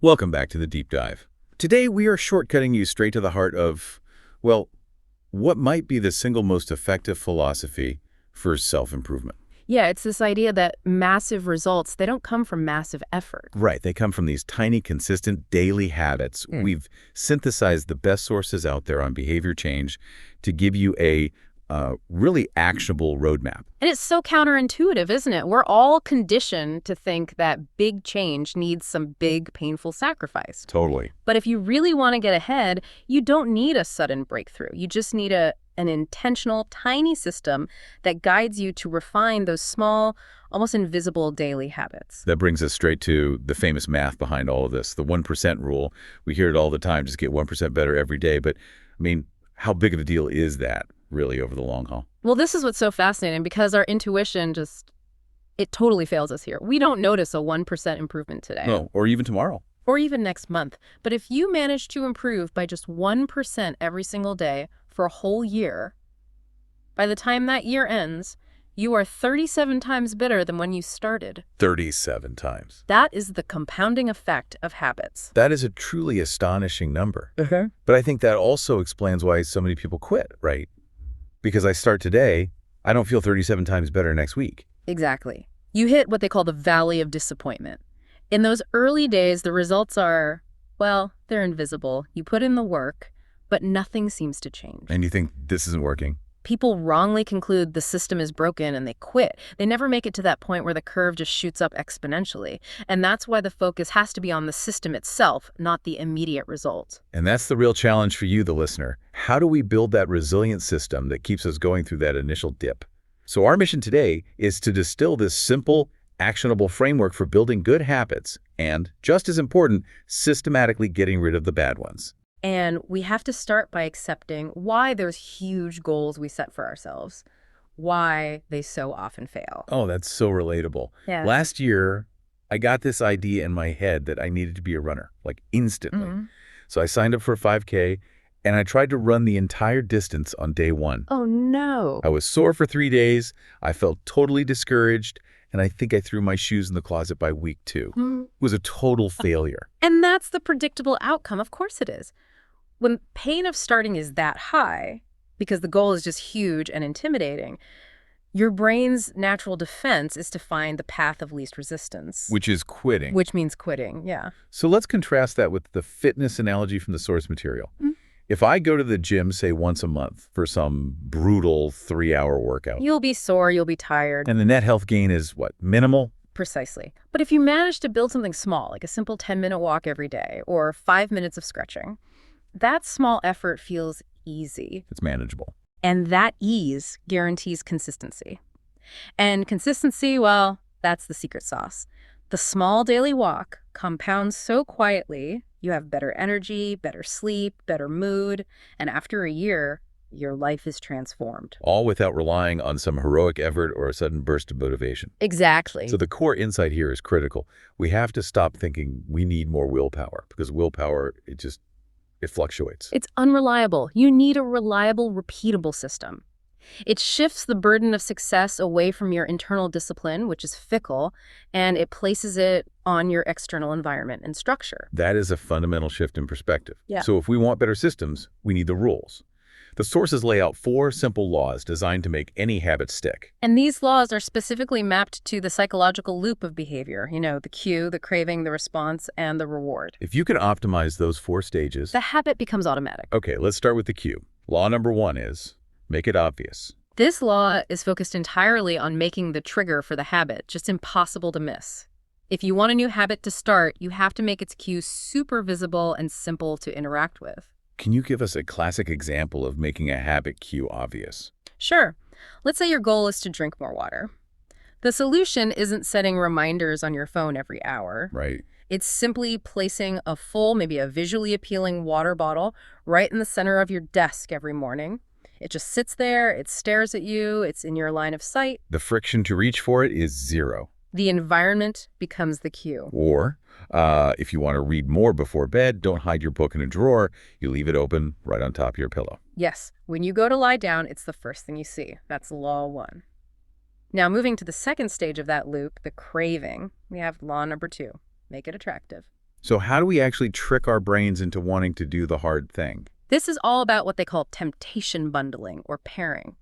Welcome back to the Deep Dive. Today we are shortcutting you straight to the heart of, well, what might be the single most effective philosophy for self-improvement. Yeah, it's this idea that massive results, they don't come from massive effort. Right, they come from these tiny, consistent daily habits. We've synthesized the best sources out there on behavior change to give you a really actionable roadmap. And it's so counterintuitive, isn't it? We're all conditioned to think that big change needs some big, painful sacrifice. Totally. But if you really want to get ahead, you don't need a sudden breakthrough. You just need an intentional, tiny system that guides you to refine those small, almost invisible daily habits. That brings us straight to the famous math behind all of this, the 1% rule. We hear it all the time, just get 1% better every day. But, I mean, how big of a deal is that, really, over the long haul? Well, this is what's so fascinating because our intuition it totally fails us here. We don't notice a 1% improvement today. No, or even tomorrow. Or even next month. But if you manage to improve by just 1% every single day for a whole year, by the time that year ends, you are 37 times better than when you started. 37 times. That is the compounding effect of habits. That is a truly astonishing number. Okay. But I think that also explains why so many people quit, right? Because I start today, I don't feel 37 times better next week. Exactly. You hit what they call the valley of disappointment. In those early days, the results are, well, they're invisible. You put in the work, but nothing seems to change. And you think this isn't working? People wrongly conclude the system is broken and they quit. They never make it to that point where the curve just shoots up exponentially. And that's why the focus has to be on the system itself, not the immediate result. And that's the real challenge for you, the listener. How do we build that resilient system that keeps us going through that initial dip? So our mission today is to distill this simple, actionable framework for building good habits and, just as important, systematically getting rid of the bad ones. And we have to start by accepting why those huge goals we set for ourselves, why they so often fail. Oh, that's so relatable. Yeah. Last year, I got this idea in my head that I needed to be a runner, like instantly. So I signed up for a 5K, and I tried to run the entire distance on day one. Oh, no. I was sore for 3 days, I felt totally discouraged, and I think I threw my shoes in the closet by week 2. It was a total failure. And that's the predictable outcome. Of course it is. When pain of starting is that high, because the goal is just huge and intimidating, your brain's natural defense is to find the path of least resistance. Which is quitting. Which means quitting, yeah. So let's contrast that with the fitness analogy from the source material. If I go to the gym, say once a month, for some brutal 3-hour workout. You'll be sore, you'll be tired. And the net health gain is what, minimal? Precisely. But if you manage to build something small, like a simple 10-minute walk every day or 5 minutes of stretching, that small effort feels easy. It's manageable. And that ease guarantees consistency. And consistency, well, that's the secret sauce. The small daily walk compounds so quietly, you have better energy, better sleep, better mood, and after a year, your life is transformed. All without relying on some heroic effort or a sudden burst of motivation. Exactly. So the core insight here is critical. We have to stop thinking we need more willpower, because willpower, it fluctuates. It's unreliable. You need a reliable, repeatable system. It shifts the burden of success away from your internal discipline, which is fickle, and it places it on your external environment and structure. That is a fundamental shift in perspective. Yeah. So if we want better systems, we need the rules. The sources lay out 4 simple laws designed to make any habit stick. And these laws are specifically mapped to the psychological loop of behavior, the cue, the craving, the response, and the reward. If you can optimize those 4 stages... The habit becomes automatic. Okay, let's start with the cue. Law number 1 is, make it obvious. This law is focused entirely on making the trigger for the habit just impossible to miss. If you want a new habit to start, you have to make its cue super visible and simple to interact with. Can you give us a classic example of making a habit cue obvious? Sure. Let's say your goal is to drink more water. The solution isn't setting reminders on your phone every hour. Right. It's simply placing a full, maybe a visually appealing water bottle right in the center of your desk every morning. It just sits there, it stares at you, it's in your line of sight. The friction to reach for it is 0. The environment becomes the cue. Or, if you want to read more before bed, don't hide your book in a drawer. You leave it open right on top of your pillow. Yes, when you go to lie down, it's the first thing you see. That's law 1. Now, moving to the second stage of that loop, the craving, we have law number 2, make it attractive. So how do we actually trick our brains into wanting to do the hard thing? This is all about what they call temptation bundling or pairing.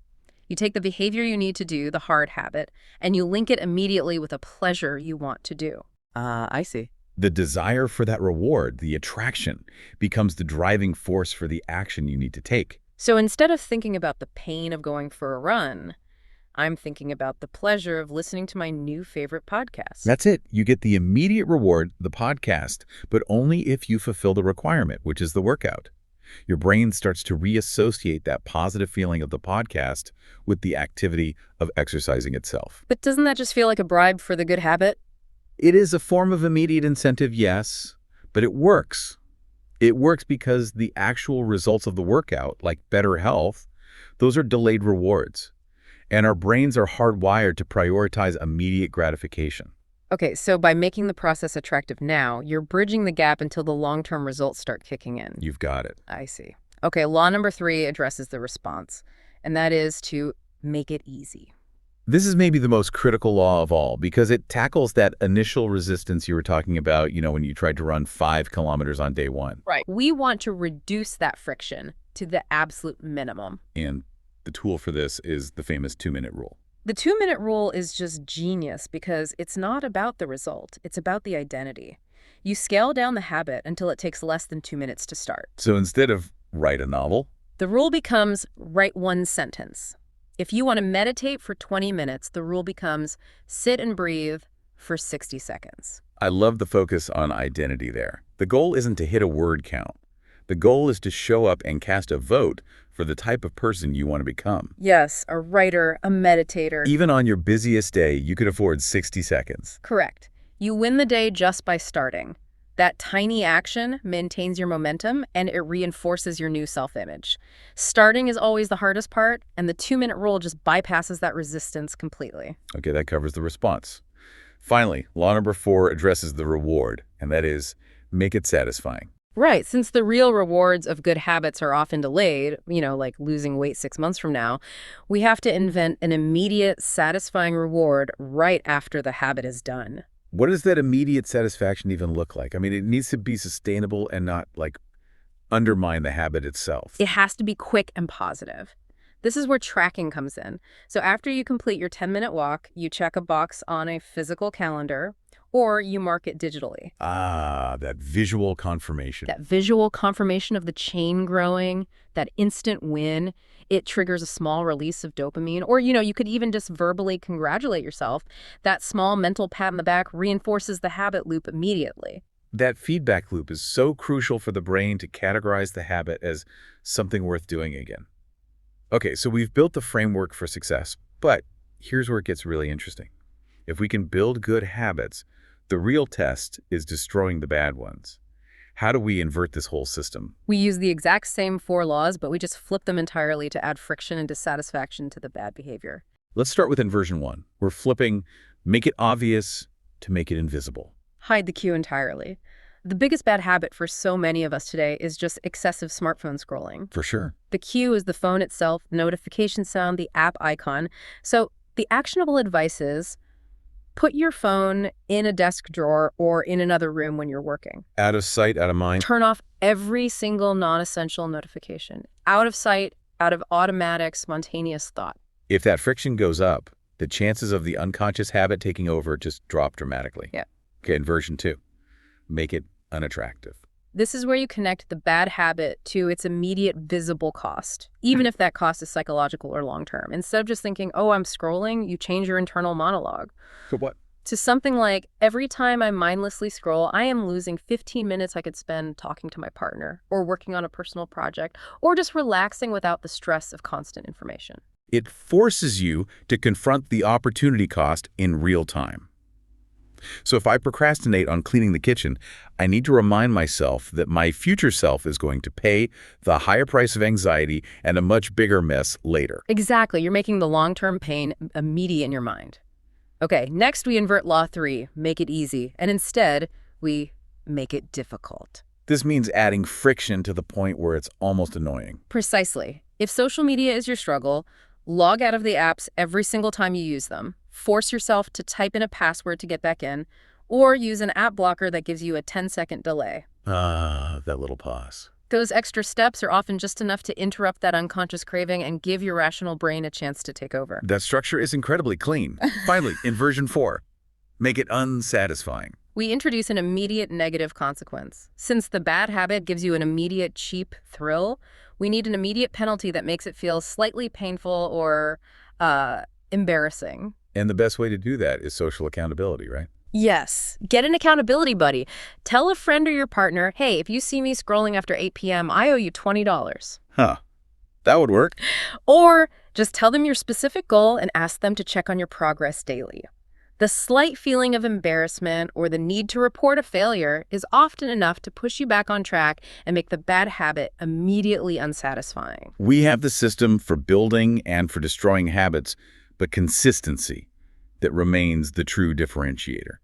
You take the behavior you need to do, the hard habit, and you link it immediately with a pleasure you want to do. I see. The desire for that reward, the attraction, becomes the driving force for the action you need to take. So instead of thinking about the pain of going for a run, I'm thinking about the pleasure of listening to my new favorite podcast. That's it. You get the immediate reward, the podcast, but only if you fulfill the requirement, which is the workout. Your brain starts to reassociate that positive feeling of the podcast with the activity of exercising itself. But doesn't that just feel like a bribe for the good habit? It is a form of immediate incentive, yes, but it works. It works because the actual results of the workout, like better health, those are delayed rewards. And our brains are hardwired to prioritize immediate gratification. Okay, so by making the process attractive now, you're bridging the gap until the long-term results start kicking in. You've got it. I see. Okay, law number 3 addresses the response, and that is to make it easy. This is maybe the most critical law of all because it tackles that initial resistance you were talking about, when you tried to run 5 kilometers on day 1. Right. We want to reduce that friction to the absolute minimum. And the tool for this is the famous 2-minute rule. The 2-minute rule is just genius because it's not about the result. It's about the identity. You scale down the habit until it takes less than 2 minutes to start. So instead of write a novel, the rule becomes write 1 sentence. If you want to meditate for 20 minutes, the rule becomes sit and breathe for 60 seconds. I love the focus on identity there. The goal isn't to hit a word count. The goal is to show up and cast a vote for the type of person you want to become. Yes, a writer, a meditator. Even on your busiest day, you could afford 60 seconds. Correct. You win the day just by starting. That tiny action maintains your momentum and it reinforces your new self-image. Starting is always the hardest part, and the 2-minute rule just bypasses that resistance completely. Okay, that covers the response. Finally, law number 4 addresses the reward, and that is make it satisfying. Right. Since the real rewards of good habits are often delayed, like losing weight 6 months from now, we have to invent an immediate, satisfying reward right after the habit is done. What does that immediate satisfaction even look like? I mean, it needs to be sustainable and not, undermine the habit itself. It has to be quick and positive. This is where tracking comes in. So after you complete your 10-minute walk, you check a box on a physical calendar, or you mark it digitally. Ah, that visual confirmation. That visual confirmation of the chain growing, that instant win, it triggers a small release of dopamine. Or, you could even just verbally congratulate yourself. That small mental pat on the back reinforces the habit loop immediately. That feedback loop is so crucial for the brain to categorize the habit as something worth doing again. Okay, so we've built the framework for success, but here's where it gets really interesting. If we can build good habits, the real test is destroying the bad ones. How do we invert this whole system? We use the exact same 4 laws, but we just flip them entirely to add friction and dissatisfaction to the bad behavior. Let's start with inversion 1. We're flipping make it obvious to make it invisible. Hide the cue entirely. The biggest bad habit for so many of us today is just excessive smartphone scrolling. For sure. The cue is the phone itself, notification sound, the app icon. So the actionable advice is put your phone in a desk drawer or in another room when you're working. Out of sight, out of mind. Turn off every single non-essential notification. Out of sight, out of automatic, spontaneous thought. If that friction goes up, the chances of the unconscious habit taking over just drop dramatically. Yeah. Okay, inversion 2. Make it unattractive. This is where you connect the bad habit to its immediate visible cost, even if that cost is psychological or long-term. Instead of just thinking, oh, I'm scrolling, you change your internal monologue. So what? To something like, every time I mindlessly scroll, I am losing 15 minutes I could spend talking to my partner, or working on a personal project, or just relaxing without the stress of constant information. It forces you to confront the opportunity cost in real time. So if I procrastinate on cleaning the kitchen, I need to remind myself that my future self is going to pay the higher price of anxiety and a much bigger mess later. Exactly. You're making the long-term pain immediate in your mind. Okay, next we invert law 3, make it easy, and instead we make it difficult. This means adding friction to the point where it's almost annoying. Precisely. If social media is your struggle, log out of the apps every single time you use them. Force yourself to type in a password to get back in, Or use an app blocker that gives you a 10-second delay. Ah, that little pause. Those extra steps are often just enough to interrupt that unconscious craving and give your rational brain a chance to take over. That structure is incredibly clean. Finally, in version 4, make it unsatisfying. We introduce an immediate negative consequence. Since the bad habit gives you an immediate cheap thrill, we need an immediate penalty that makes it feel slightly painful or embarrassing. And the best way to do that is social accountability, right? Yes. Get an accountability buddy. Tell a friend or your partner, hey, if you see me scrolling after 8 p.m., I owe you $20. Huh. That would work. Or just tell them your specific goal and ask them to check on your progress daily. The slight feeling of embarrassment or the need to report a failure is often enough to push you back on track and make the bad habit immediately unsatisfying. We have the system for building and for destroying habits, but consistency that remains the true differentiator.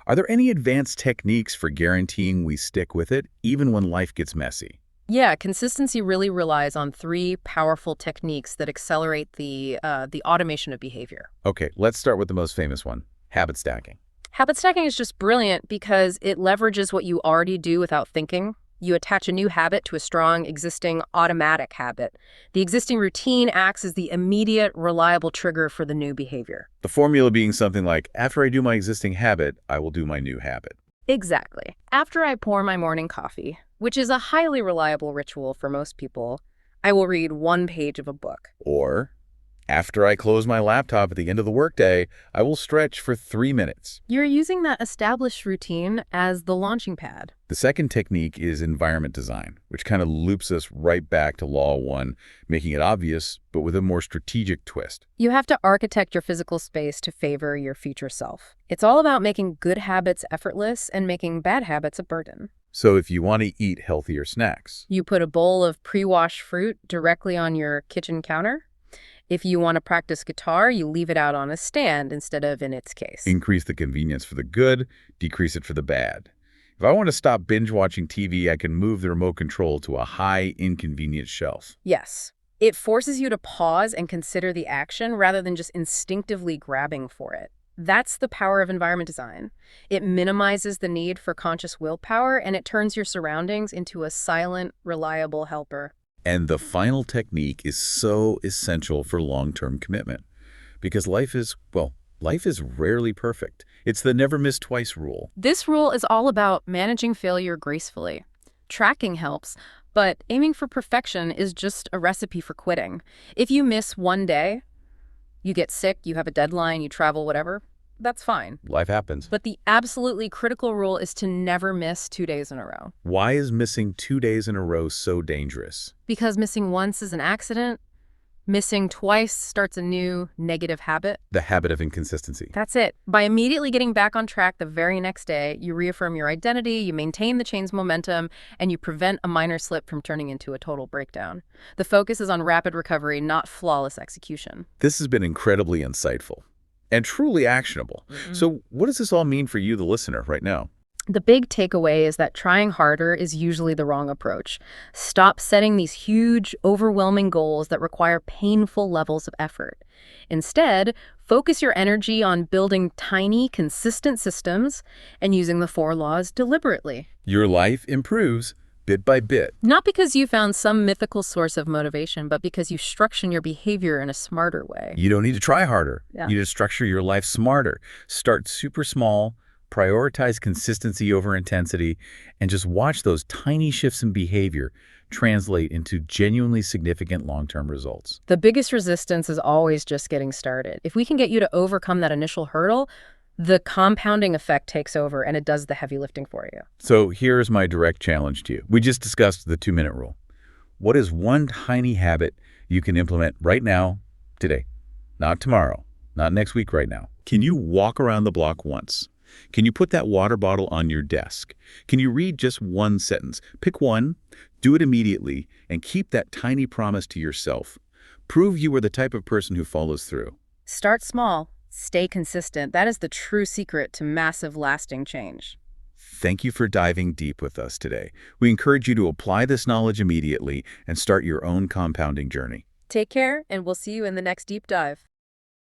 Are there any advanced techniques for guaranteeing we stick with it, even when life gets messy? Yeah, consistency really relies on 3 powerful techniques that accelerate the automation of behavior. Okay, let's start with the most famous one, habit stacking. Habit stacking is just brilliant because it leverages what you already do without thinking. You attach a new habit to a strong existing automatic habit. The existing routine acts as the immediate, reliable trigger for the new behavior. The formula being something like, after I do my existing habit, I will do my new habit. Exactly. After I pour my morning coffee, which is a highly reliable ritual for most people, I will read 1 page of a book. Or, after I close my laptop at the end of the workday, I will stretch for 3 minutes. You're using that established routine as the launching pad. The second technique is environment design, which kind of loops us right back to Law 1, making it obvious, but with a more strategic twist. You have to architect your physical space to favor your future self. It's all about making good habits effortless and making bad habits a burden. So if you want to eat healthier snacks, You put a bowl of pre-washed fruit directly on your kitchen counter. If you want to practice guitar, you leave it out on a stand instead of in its case. increase the convenience for the good, decrease it for the bad. If I want to stop binge watching TV, I can move the remote control to a high inconvenience shelf. Yes. It forces you to pause and consider the action rather than just instinctively grabbing for it. That's the power of environment design. It minimizes the need for conscious willpower, and it turns your surroundings into a silent, reliable helper. And the final technique is so essential for long-term commitment. Because life is rarely perfect. It's the never miss twice rule. This rule is all about managing failure gracefully. Tracking helps, but aiming for perfection is just a recipe for quitting. If you miss 1 day, you get sick, you have a deadline, you travel, whatever, that's fine. Life happens. But the absolutely critical rule is to never miss 2 days in a row. Why is missing 2 days in a row so dangerous? Because missing once is an accident, missing twice starts a new negative habit. The habit of inconsistency. That's it. By immediately getting back on track the very next day, you reaffirm your identity, you maintain the chain's momentum, and you prevent a minor slip from turning into a total breakdown. The focus is on rapid recovery, not flawless execution. This has been incredibly insightful and truly actionable. So what does this all mean for you, the listener, right now? The big takeaway is that trying harder is usually the wrong approach. Stop setting these huge, overwhelming goals that require painful levels of effort. Instead, focus your energy on building tiny, consistent systems and using the 4 laws deliberately. Your life improves bit by bit. Not because you found some mythical source of motivation, but because you structure your behavior in a smarter way. You don't need to try harder. Yeah. You need to structure your life smarter. Start super small, prioritize consistency over intensity, and just watch those tiny shifts in behavior translate into genuinely significant long-term results. The biggest resistance is always just getting started. If we can get you to overcome that initial hurdle, the compounding effect takes over and it does the heavy lifting for you. So here's my direct challenge to you. We just discussed the 2-minute rule. What is one tiny habit you can implement right now, today? Not tomorrow, not next week, right now. Can you walk around the block once? Can you put that water bottle on your desk? Can you read just 1 sentence? Pick one, do it immediately, and keep that tiny promise to yourself. Prove you are the type of person who follows through. Start small, stay consistent. That is the true secret to massive, lasting change. Thank you for diving deep with us today. We encourage you to apply this knowledge immediately and start your own compounding journey. Take care, and we'll see you in the next deep dive.